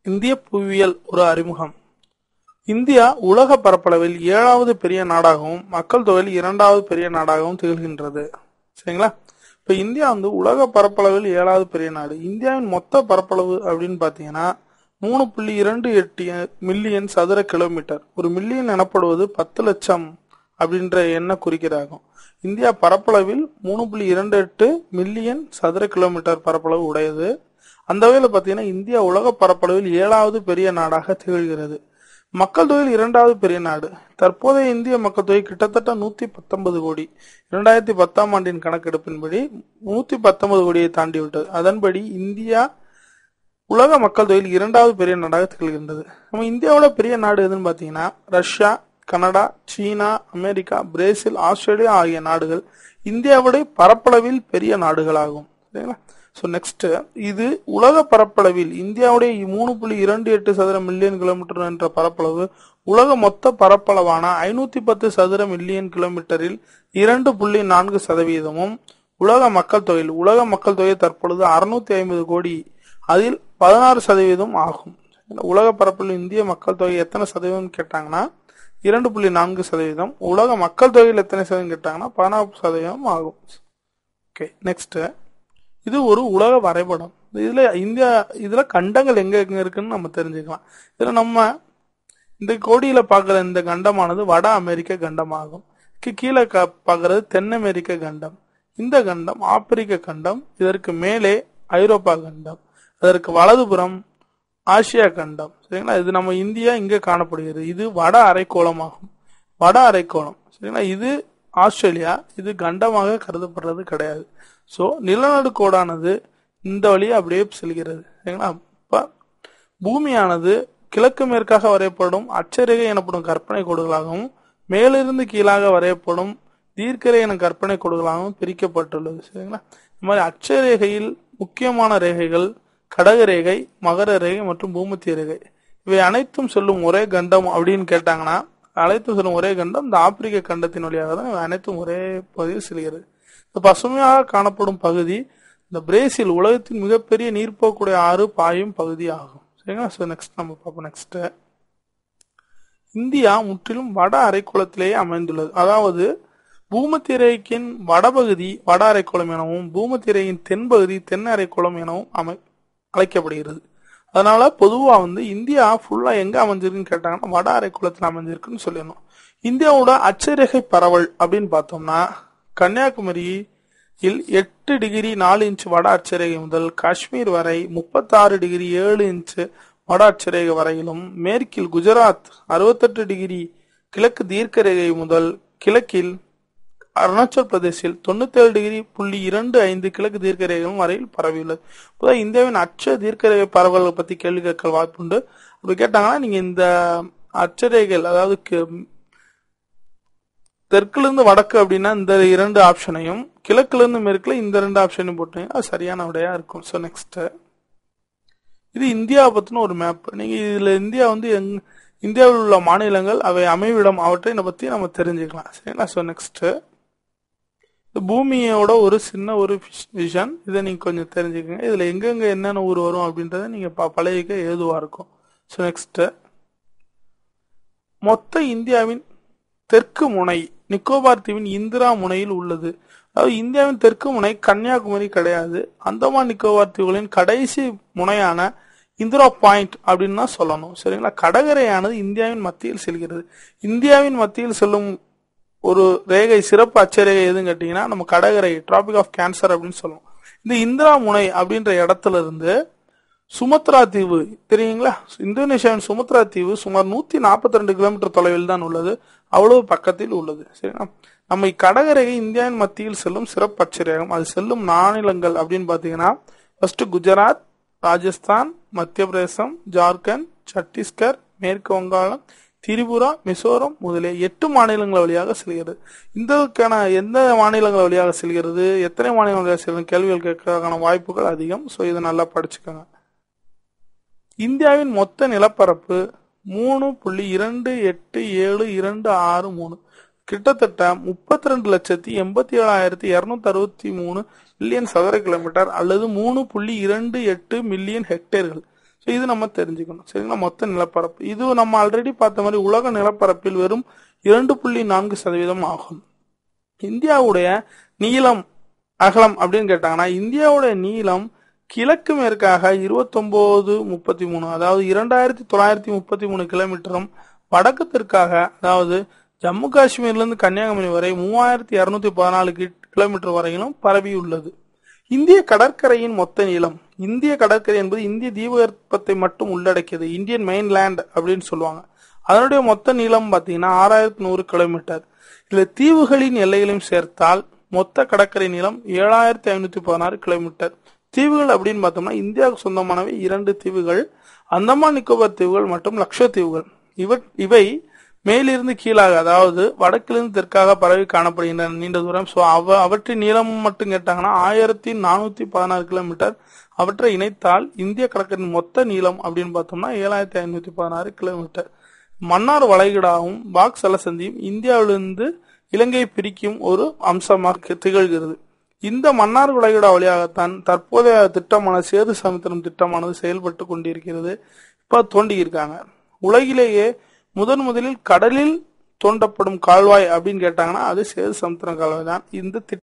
இந்திய புவியியல் ஒரு அறிமுகம். இந்தியா உலக பரப்பளவில் 7வது பெரிய நாடாகவும் மக்கள் தொகையில் 2வது பெரிய நாடாகவும் திகழ்கின்றது. சரிங்களா? இப்ப இந்தியா உலக பரப்பளவில் 7வது பெரிய நாடு. இந்தியாவின் மொத்த பரப்பளவு அப்படின்னு பாத்தீங்கன்னா 3.28 மில்லியன் சதுர கிலோமீட்டர். ஒரு மில்லியன் எனப்படுவது 10 லட்சம் அப்படின்ற எண்ணை குறிக்கிறாகும். இந்தியா பரப்பளவில் 3.28 மில்லியன் சதுர கிலோமீட்டர் பரப்பளவு உடையது. அந்த வகையில் பாத்தீங்கன்னா இந்தியா உலக பரப்பளவில் 7வது பெரிய நாடாக திகழ்கிறது. மக்கள் தொகையில் 2வது பெரிய நாடு. தற்போதைய இந்திய மக்கள் தொகை கிட்டத்தட்ட 119 கோடி. 2010ஆம் ஆண்டின் கணக்கெடுப்பின்படி 119 கோடியை தாண்டிவிட்டது. அதன்படி இந்தியா உலக மக்கள் தொகையில் 2வது பெரிய நாடாக திகழ்கின்றது. நம்ம இந்தியாவோட பெரிய நாடு எதுன்னு பாத்தீங்கன்னா ரஷ்யா, கனடா, சீனா, அமெரிக்கா, பிரேசில், ஆஸ்திரேலியா ஆகிய நாடுகள் இந்தியாவுடைய பரப்பளவில் பெரிய நாடுகளாகும். சரிங்களா? நெக்ஸ்ட், இது உலக பரப்பளவில் இந்தியாவுடைய 3.28 சதுர மில்லியன் கிலோமீட்டர் என்ற பரப்பளவு உலக மொத்த பரப்பளவான 510 சதுர மில்லியன் கிலோமீட்டரில் 2.4%. உலக மக்கள் தொகை தற்பொழுது 650 கோடி, அதில் 16% ஆகும். உலக பரப்பளவில் இந்திய மக்கள் தொகை எத்தனை சதவீதம் கேட்டாங்கன்னா 2.4%. உலக மக்கள் தொகையில் எத்தனை சதவீதம் கேட்டாங்கன்னா 14% ஆகும். ஓகே, நெக்ஸ்ட், இது ஒரு உலக வரைபடம். இதுல கண்டங்கள் எங்க இருக்குன்னு நம்ம தெரிஞ்சுக்கலாம். இதுல நம்ம இந்த கோடியில பாக்குற இந்த கண்டமானது வட அமெரிக்க கண்டமாகும். கீழே பாக்குறது தென் அமெரிக்க கண்டம். இந்த கண்டம் ஆப்பிரிக்க கண்டம். இதற்கு மேலே ஐரோப்பா கண்டம். அதற்கு வலதுபுறம் ஆசியா கண்டம். சரிங்களா? இது நம்ம இந்தியா இங்க காணப்படுகிறது. இது வட அரைக்கோளம் ஆகும். வட அரைக்கோளம். சரிங்களா? இது ஆஸ்திரேலியா. இது கண்டமாக கருதப்படுறது கிடையாது. சோ நிலநடுக்கோடானது இந்த வழியா அப்படியே செல்கிறது. சரிங்களா? பூமியானது கிழக்கு மேற்காக வரையப்படும் அட்சரேகை எனப்படும் கற்பனை கோடுகளாகவும் மேலிருந்து கீழாக வரையப்படும் தீர்க்கரேகை என கற்பனை கோடுகளாகவும் பிரிக்கப்பட்டுள்ளது. சரிங்களா? இந்த மாதிரி அட்சரேகையில் முக்கியமான ரேகைகள் கடகரேகை, மகர ரேகை மற்றும் பூமத்திய ரேகை. இவை அனைத்தும் சொல்லும் ஒரே கண்டம் அப்படின்னு கேட்டாங்கன்னா அனைத்தும் சொல்லும் ஒரே கண்டம் இந்த ஆப்பிரிக்க கண்டத்தின் வழியாக தான் இவை அனைத்தும் ஒரே பகுதியில் செல்கிறது. இந்த பசுமையாக காணப்படும் பகுதி இந்த பிரேசில் உலகத்தின் மிகப்பெரிய நீர்ப்போக்குடைய ஆறு பாயும் பகுதி ஆகும். சரிங்களா? நெக்ஸ்ட் நம்ம பார்ப்போம். நெக்ஸ்ட், இந்தியா முற்றிலும் வட அரைக்கோளத்திலேயே அமைந்துள்ளது. அதாவது பூமத்திய ரேகையின் வடபகுதி வட அரைக்கோளம் எனவும் பூமத்திய ரேகையின் தென்பகுதி தென் அரைக்கோளம் எனவும் அழைக்கப்படுகிறது. அதனால பொதுவா இந்தியா ஃபுல்லா எங்க அமைஞ்சிருக்குன்னு கேட்டாங்கன்னா வட அரைக்கோளத்தில் அமைஞ்சிருக்குன்னு சொல்லணும். இந்தியாவோட அட்சரேகை பரவல் அப்படின்னு பார்த்தோம்னா கன்னியாகுமரியில் 8 டிகிரி 4 இன்ச் வட அட்சரேகை முதல் காஷ்மீர் வரை 36 டிகிரி 7 இன்ச் வட அட்சரேகை வரையிலும், மேற்கில் குஜராத் 68 டிகிரி கிழக்கு தீர்க்கரேகை முதல் கிழக்கில் அருணாச்சல் பிரதேசில் 97 டிகிரி 0.25 கிழக்கு தீர்க்கரேகைகளும் வரையில் பரவியுள்ளது. பொதுவாக இந்தியாவின் அட்ச தீர்க்கரேகை பரவல்களை பத்தி கேள்வி கேட்க வாய்ப்புண்டு. அப்படி கேட்டாங்கன்னா நீங்க இந்த அட்சரேகைகள், அதாவது தெற்குல இருந்து வடக்கு அப்படின்னா இந்த 2 ஆப்ஷனையும், கிழக்குல இருந்து மேற்குல இந்த 2 ஆப்ஷனையும் போட்டீங்கன்னா அது சரியான விடையா இருக்கும். சோ நெக்ஸ்ட், இது இந்தியாவை பத்தின ஒரு மேப். நீங்க இதுல இந்தியாவில் உள்ள மாநிலங்கள், அவை அமைவிடம், அவற்றை பத்தி நம்ம தெரிஞ்சுக்கலாம். சரிங்களா? சோ நெக்ஸ்ட், பூமியோட ஒரு சின்ன ஒரு விஷன், இதை நீங்க கொஞ்சம் தெரிஞ்சுக்கங்க. இதுல எங்கெங்க என்னென்ன ஊர் வரும் அப்படின்றத நீங்க பழகிக்க ஏதுவா இருக்கும். சோ நெக்ஸ்ட், மொத்த இந்தியாவின் தெற்கு முனை நிக்கோபார் தீவின் இந்திரா முனையில் உள்ளது. அதாவது இந்தியாவின் தெற்கு முனை கன்னியாகுமரி கிடையாது. அந்தமான் நிக்கோபார் தீவுகளின் கடைசி முனையான இந்திரா பாயிண்ட் அப்படின்னு தான் சொல்லணும். சரிங்களா? கடகரையானது இந்தியாவின் மத்தியில் செல்கிறது. இந்தியாவின் மத்தியில் செல்லும் ஒரு ரேகை, சிறப்பு அச்சரேகை எதுன்னு கேட்டீங்கன்னா நம்ம கடகரை, டிராபிக் ஆஃப் கேன்சர் அப்படின்னு சொல்லுவோம். இந்த இந்திரா முனை அப்படின்ற இடத்துல இருந்து சுமத்ரா தீவு தெரியுங்களா? இந்தோனேஷியாவின் சுமத்ரா தீவு சுமார் 142 கிலோமீட்டர் தொலைவில் தான் உள்ளது. அவ்வளவு பக்கத்தில் உள்ளது. சரிங்களா? நம்ம கடகரேகை இந்தியாவின் மத்தியில் செல்லும் சிறப்பு அச்சரேகம். அது செல்லும் மாநிலங்கள் அப்படின்னு பாத்தீங்கன்னா ஃபர்ஸ்ட் குஜராத், ராஜஸ்தான், மத்திய பிரதேசம், ஜார்க்கண்ட், சத்தீஸ்கர், மேற்கு வங்காளம், திரிபுரா, மிசோரம் முதலிய 8 மாநிலங்கள் வழியாக செல்கிறது. இதற்கான எந்த மாநிலங்கள் வழியாக செல்கிறது, எத்தனை மாநிலங்கள் வழியாக செல்கிறது கேள்விகள் கேட்கறதுக்கான வாய்ப்புகள் அதிகம். சோ இதை நல்லா படிச்சுக்கோங்க. இந்தியாவின் மொத்த நிலப்பரப்பு 3.28723, கிட்டத்தட்ட 32,87,263 மில்லியன் சதுர கிலோமீட்டர் அல்லது 3.28 மில்லியன் ஹெக்டேர்கள். இது நம்ம தெரிஞ்சுக்கணும். சரிங்களா? மொத்த நிலப்பரப்பு இது நம்ம ஆல்ரெடி பார்த்த மாதிரி உலக நிலப்பரப்பில் வெறும் 2.4% ஆகும். இந்தியாவுடைய நீளம் அகலம் அப்படின்னு கேட்டாங்கன்னா இந்தியாவுடைய நீளம் கிழக்கு மேற்காக 2933 அதாவது 2933 கிலோமீட்டரும் வடக்கு தெற்காக அதாவது ஜம்மு காஷ்மீர்ல இருந்து கன்னியாகுமரி வரை 3214 கிலோமீட்டர் வரையிலும் பரவியுள்ளது. இந்திய கடற்கரையின் மொத்த நீளம் இந்திய கடற்கரை என்பது இந்திய தீபகற்பத்தை மட்டும் உள்ளடக்கியது. இந்தியன் மெயின்லேண்ட் அப்படின்னு சொல்லுவாங்க. அதனுடைய மொத்த நீளம் பாத்தீங்கன்னா 6100 கிலோமீட்டர். இதுல தீவுகளின் எல்லைகளையும் சேர்த்தால் மொத்த கடற்கரை நீளம் 7516 கிலோமீட்டர். தீவுகள் அப்படின்னு பார்த்தோம்னா இந்தியாவுக்கு சொந்தமானவை 2 தீவுகள், அந்தமான் நிக்கோபார் தீவுகள் மற்றும் லட்சத்தீவுகள். இவை மேலிருந்து கீழாக அதாவது வடக்கிலிருந்து தெற்காக பரவி காணப்படுகின்றன நீண்ட தூரம். அவற்றின் நீளம் மட்டும் கேட்டாங்கன்னா 1416 கிலோமீட்டர். அவற்றை இணைத்தால் இந்திய கடற்கரையின் மொத்த நீளம் அப்படின்னு பார்த்தோம்னா 7516 கிலோமீட்டர். மன்னார் வளைகுடாவும் பாக் சலசந்தியும் இந்தியாவிலிருந்து இலங்கையை பிரிக்கும் ஒரு அம்சமாக திகழ்கிறது. இந்த மன்னார் வளைகுடா வழியாகத்தான் தற்போதைய திட்டமான சேது சமுத்திரம் திட்டமானது செயல்பட்டு கொண்டிருக்கிறது. இப்ப தோண்டியிருக்காங்க. உலகிலேயே முதலில் கடலில் தோண்டப்படும் கால்வாய் அப்படின்னு கேட்டாங்கன்னா அது சேது சமுத்திரம் கால்வாய் தான். இந்த